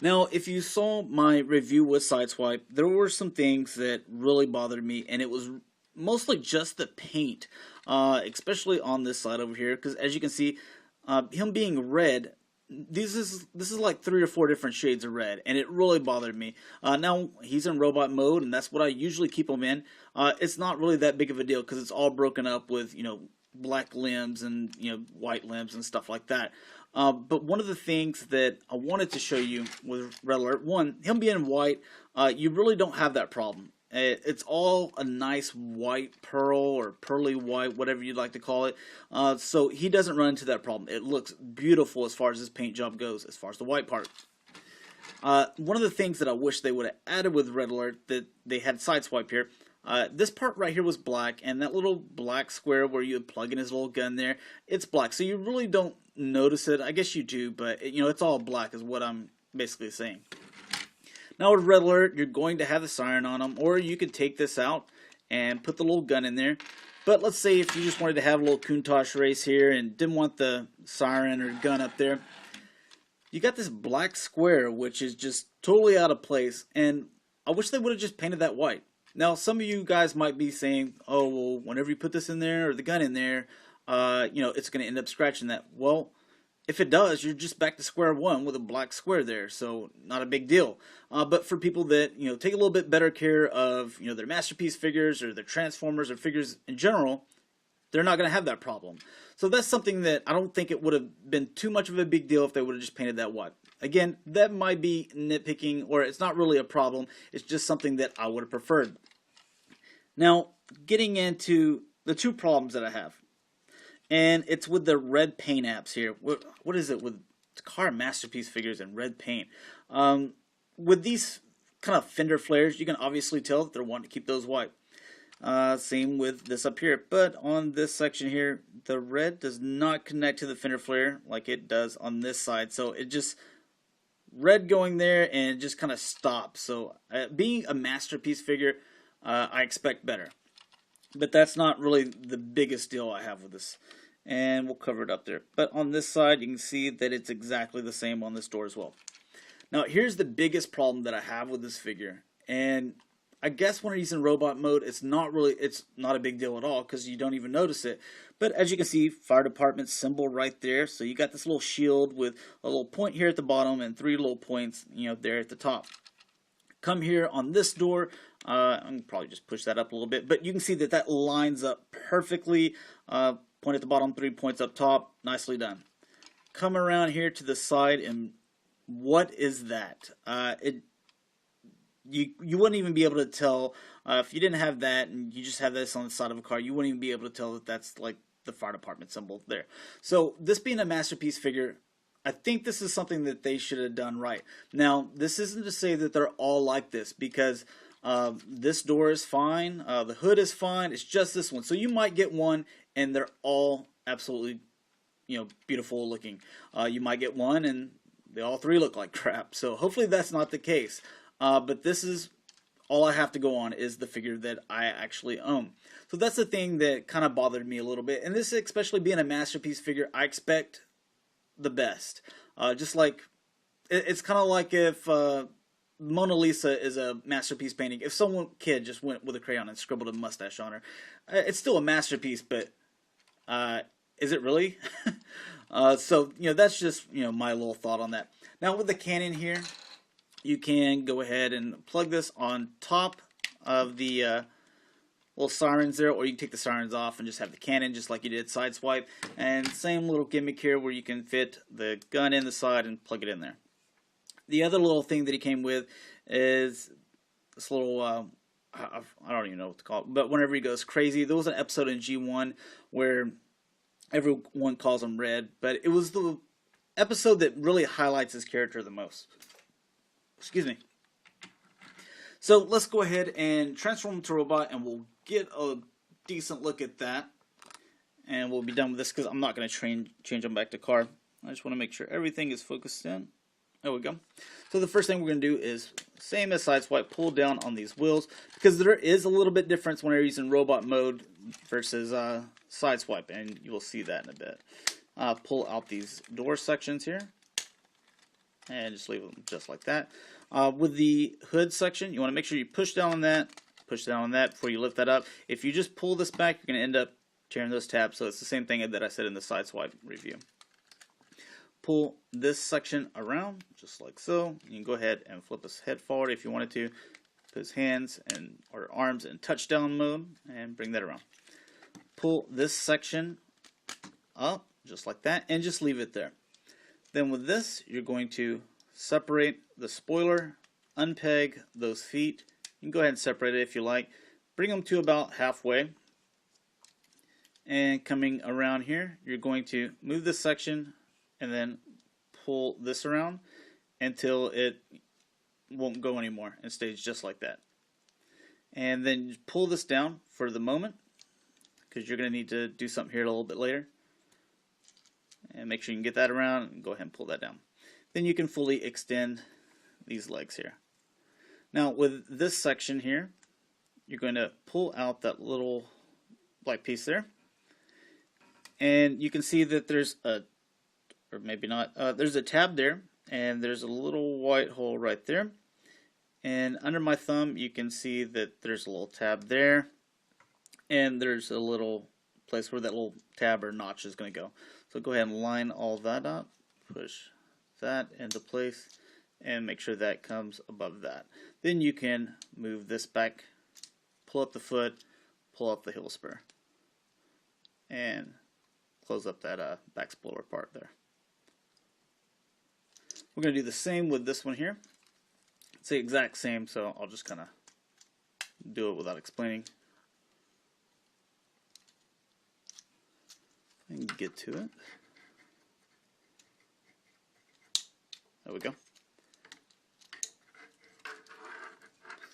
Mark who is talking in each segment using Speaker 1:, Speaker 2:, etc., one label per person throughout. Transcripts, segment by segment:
Speaker 1: Now, if you saw my review with Sideswipe, there were some things that really bothered me, and it was mostly just the paint, especially on this side over here, because as you can see, him being red, this is like 3 or 4 different shades of red, and it really bothered me. Now, he's in robot mode, and that's what I usually keep him in. It's not really that big of a deal, because it's all broken up with, black limbs and white limbs and stuff like that. But one of the things that I wanted to show you with Red Alert, one, him being white, you really don't have that problem. It's all a nice white pearl or pearly white, whatever you'd like to call it. So he doesn't run into that problem. It looks beautiful as far as his paint job goes, as far as the white part. One of the things that I wish they would have added with Red Alert that they had Sideswipe here, this part right here was black, and that little black square where you would plug in his little gun there, it's black. So you really don't notice it. I guess you do, but it's all black is what I'm basically saying. Now with Red Alert, you're going to have the siren on him, or you could take this out and put the little gun in there. But let's say if you just wanted to have a little Countach race here and didn't want the siren or gun up there, you got this black square which is just totally out of place, and I wish they would have just painted that white. Now some of you guys might be saying, oh well, whenever you put this in there or the gun in there, it's going to end up scratching that. Well, if it does, you're just back to square one with a black square there, so not a big deal. But for people that take a little bit better care of their masterpiece figures or their Transformers or figures in general, they're not going to have that problem. So that's something that I don't think it would have been too much of a big deal if they would have just painted that white. Again, that might be nitpicking, or it's not really a problem. It's just something that I would have preferred. Now, getting into the 2 problems that I have. And it's with the red paint apps here. What is it with car masterpiece figures and red paint? With these kind of fender flares, you can obviously tell that they're wanting to keep those white. Same with this up here. But on this section here, the red does not connect to the fender flare like it does on this side. So it just, red going there and it just kind of stops. So being a masterpiece figure, I expect better. But that's not really the biggest deal I have with this. And we'll cover it up there. But on this side, you can see that it's exactly the same on this door as well. Now, here's the biggest problem that I have with this figure. And I guess when he's in robot mode, it's not a big deal at all because you don't even notice it. But as you can see, fire department symbol right there. So you got this little shield with a little point here at the bottom and 3 little points, there at the top. Come here on this door. I can probably just push that up a little bit, but you can see that that lines up perfectly. Point at the bottom, 3 points up top. Nicely done. Come around here to the side, and what is that? You wouldn't even be able to tell if you didn't have that and you just have this on the side of a car. You wouldn't even be able to tell that that's like the fire department symbol there. So this being a masterpiece figure, I think this is something that they should have done right. Now, this isn't to say that they're all like this, because this door is fine, the hood is fine, it's just this one. So you might get one and they're all absolutely, beautiful looking. You might get one and they all 3 look like crap. So hopefully that's not the case. But this is all I have to go on is the figure that I actually own. So that's the thing that kind of bothered me a little bit. And this, especially being a masterpiece figure, I expect the best. Just like, it's kind of like if Mona Lisa is a masterpiece painting. If kid just went with a crayon and scribbled a mustache on her, it's still a masterpiece, but is it really? So that's just my little thought on that. Now with the cannon here, you can go ahead and plug this on top of the little sirens there, or you can take the sirens off and just have the cannon just like you did Sideswipe. And same little gimmick here where you can fit the gun in the side and plug it in there. The other little thing that he came with is this little, I don't even know what to call it, but whenever he goes crazy, there was an episode in G1 where everyone calls him Red, but it was the episode that really highlights his character the most. Excuse me. So let's go ahead and transform him to a robot, and we'll get a decent look at that, and we'll be done with this because I'm not going to change them back to car. I just want to make sure everything is focused in. There we go. So the first thing we're going to do is, same as Sideswipe, pull down on these wheels, because there is a little bit difference when you're using robot mode versus Sideswipe, and you will see that in a bit. Pull out these door sections here, and just leave them just like that. With the hood section, you want to make sure you push down on that before you lift that up. If you just pull this back, you're going to end up tearing those tabs, so it's the same thing that I said in the Sideswipe review. Pull this section around, just like so. You can go ahead and flip his head forward if you wanted to. Put his hands or arms in touchdown mode, and bring that around. Pull this section up, just like that, and just leave it there. Then with this, you're going to separate the spoiler, unpeg those feet. You can go ahead and separate it if you like. Bring them to about halfway. And coming around here, you're going to move this section and then pull this around until it won't go anymore and stays just like that. And then pull this down for the moment, because you're going to need to do something here a little bit later. And make sure you can get that around and go ahead and pull that down. Then you can fully extend these legs here. Now with this section here, you're going to pull out that little black piece there. And you can see that there's a, or maybe not, there's a tab there, and there's a little white hole right there. And under my thumb, you can see that there's a little tab there, and there's a little place where that little tab or notch is going to go. So go ahead and line all that up, push that into place, and make sure that comes above that. Then you can move this back, pull up the foot, pull up the heel spur, and close up that back spoiler part there. We're going to do the same with this one here. It's the exact same, so I'll just kind of do it without explaining. And get to it. There we go.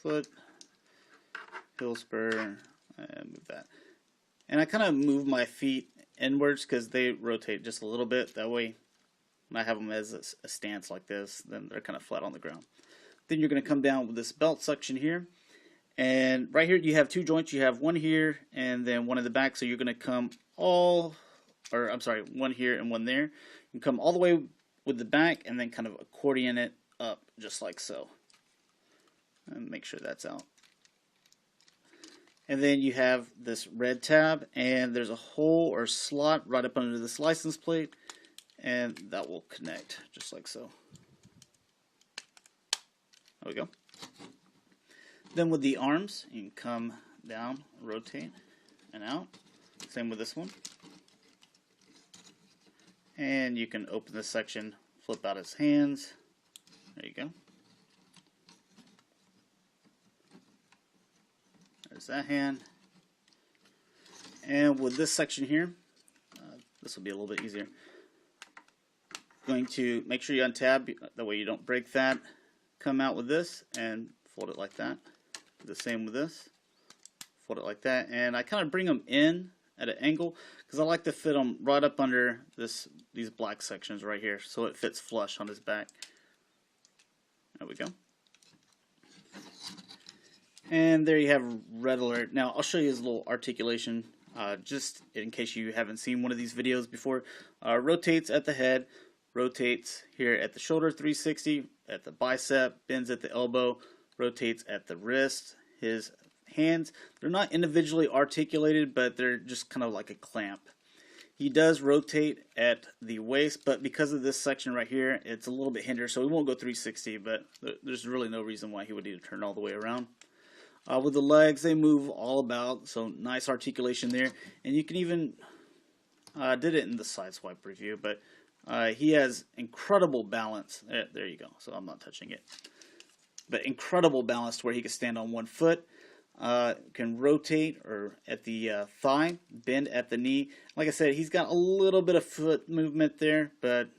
Speaker 1: Foot, heel spur, and move that. And I kind of move my feet inwards because they rotate just a little bit. That way, when I have them as a stance like this, then they're kind of flat on the ground. Then you're going to come down with this belt section here. And right here you have two joints. You have one here and then one in the back. So you're going to come one here and one there. You can come all the way with the back and then kind of accordion it up just like so. And make sure that's out. And then you have this red tab, and there's a hole or slot right up under this license plate, and that will connect just like so. There we go. Then with the arms, you can come down, rotate, and out. Same with this one. And you can open this section, flip out his hands. There you go. There's that hand. And with this section here, this will be a little bit easier. Going to make sure you untab, that way you don't break that. Come out with this and fold it like that. Do the same with this. Fold it like that. And I kind of bring them in at an angle because I like to fit them right up under these black sections right here so it fits flush on his back. There we go. And there you have red alert. Now I'll show you his little articulation just in case you haven't seen one of these videos before. Rotates at the head, rotates here at the shoulder 360, at the bicep, bends at the elbow, rotates at the wrist. His hands, they're not individually articulated, but they're just kind of like a clamp. He does rotate at the waist, but because of this section right here, it's a little bit hindered, so he won't go 360, but there's really no reason why he would need to turn all the way around. With the legs, they move all about, so nice articulation there. And you can even, did it in the Sideswipe review, but he has incredible balance. There you go, so I'm not touching it. But incredible balance to where he can stand on one foot, can rotate or at the thigh, bend at the knee. Like I said, he's got a little bit of foot movement there, but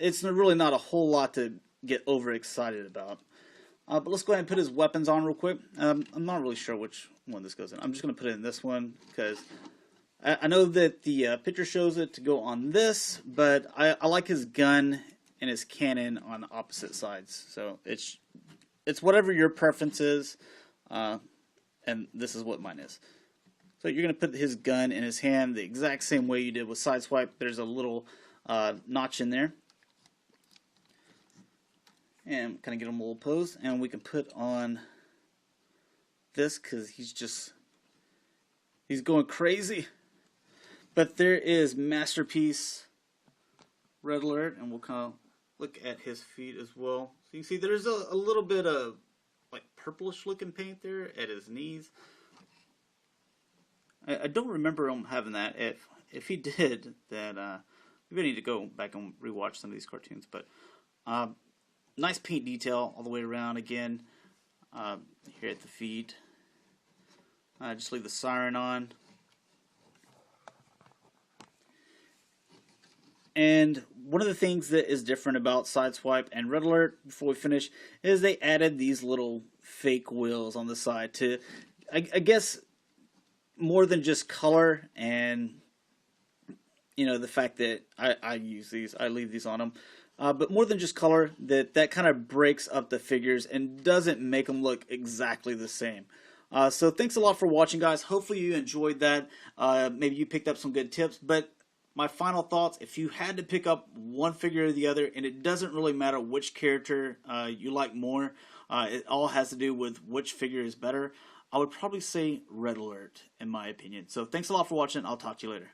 Speaker 1: it's really not a whole lot to get overexcited about. But let's go ahead and put his weapons on real quick. I'm not really sure which one this goes in. I'm just going to put it in this one because I know that the picture shows it to go on this, but I like his gun and his cannon on opposite sides. So it's whatever your preference is, and this is what mine is. So you're going to put his gun in his hand the exact same way you did with Sideswipe. There's a little notch in there. And kind of get him a little pose. And we can put on this because he's going crazy. But there is Masterpiece, Red Alert, and we'll kind of look at his feet as well. So you can see there's a little bit of like purplish looking paint there at his knees. I don't remember him having that. If he did, then we need to go back and rewatch some of these cartoons. But nice paint detail all the way around again. Here at the feet. Just leave the siren on. And one of the things that is different about Sideswipe and Red Alert, before we finish, is they added these little fake wheels on the side to, I guess, more than just color and, you know, the fact that I use these, I leave these on them. But more than just color, that kind of breaks up the figures and doesn't make them look exactly the same. So thanks a lot for watching, guys. Hopefully you enjoyed that. Maybe you picked up some good tips. But my final thoughts, if you had to pick up one figure or the other, and it doesn't really matter which character you like more, it all has to do with which figure is better, I would probably say Red Alert, in my opinion. So thanks a lot for watching. I'll talk to you later.